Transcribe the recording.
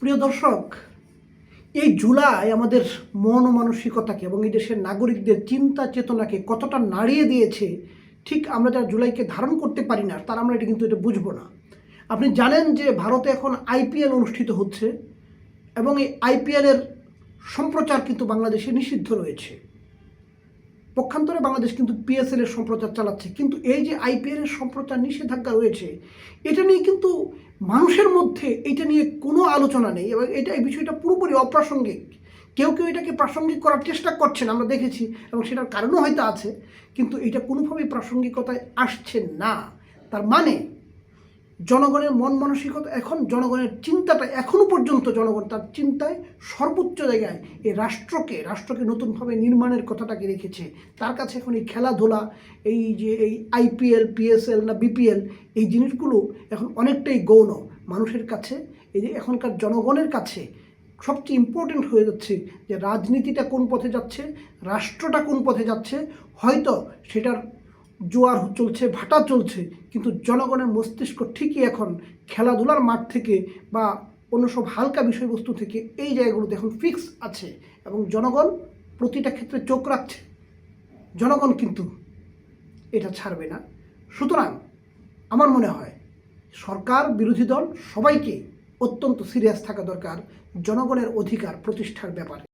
প্রিয় দর্শক, এই জুলাই আমাদের মন ও মানসিকতাকে এবং এই দেশের নাগরিকদের চিন্তা চেতনাকে কতটা নাড়িয়ে দিয়েছে, ঠিক আমরা যারা জুলাইকে ধারণ করতে পারি না তারা আমরা কিন্তু এটা বুঝবো না। আপনি জানেন যে ভারতে এখন আইপিএল অনুষ্ঠিত হচ্ছে এবং এই আইপিএলের সম্প্রচার কিন্তু বাংলাদেশে নিষিদ্ধ রয়েছে। পক্ষান্তরে বাংলাদেশ কিন্তু পিএসএলের সম্প্রচার চালাচ্ছে, কিন্তু এই যে আইপিএলের সম্প্রচার নিষেধাজ্ঞা রয়েছে এটা নিয়ে কিন্তু মানুষের মধ্যে এটা নিয়ে কোনো আলোচনা নেই এবং এই বিষয়টা পুরোপুরি অপ্রাসঙ্গিক। কেউ কেউ এটাকে প্রাসঙ্গিক করার চেষ্টা করছেন, আমরা দেখেছি, এবং সেটার কারণও হয়তো আছে, কিন্তু এটা কোনোভাবেই প্রাসঙ্গিকতায় আসছে না। তার মানে জনগণের মন মানসিকতা, এখন জনগণের চিন্তাটা এখনও পর্যন্ত জনগণ তার চিন্তায় সর্বোচ্চ জায়গায় এই রাষ্ট্রকে নতুনভাবে নির্মাণের কথাটাকে রেখেছে। তার কাছে এখন এই খেলাধুলা, এই যে এই আইপিএল, পিএসএল না বিপিএল, এই জিনিসগুলো এখন অনেকটাই গৌণ। মানুষের কাছে, এই যে এখনকার জনগণের কাছে সবচেয়ে ইম্পর্টেন্ট হয়ে যাচ্ছে যে রাজনীতিটা কোন পথে যাচ্ছে, রাষ্ট্রটা কোন পথে যাচ্ছে। হয়তো সেটার জোয়ার চলছে, ভাটা চলছে, কিন্তু জনগণের মস্তিষ্ক ঠিকই এখন খেলাধুলার মাঠ থেকে বা অন্য সব হালকা বিষয়বস্তু থেকে এই জায়গাগুলোতে এখন ফিক্স আছে এবং জনগণ প্রতিটা ক্ষেত্রে চোখ রাখছে। জনগণ কিন্তু এটা ছাড়বে না। সুতরাং আমার মনে হয় সরকার, বিরোধী দল সবাইকে অত্যন্ত সিরিয়াস থাকা দরকার জনগণের অধিকার প্রতিষ্ঠার ব্যাপারে।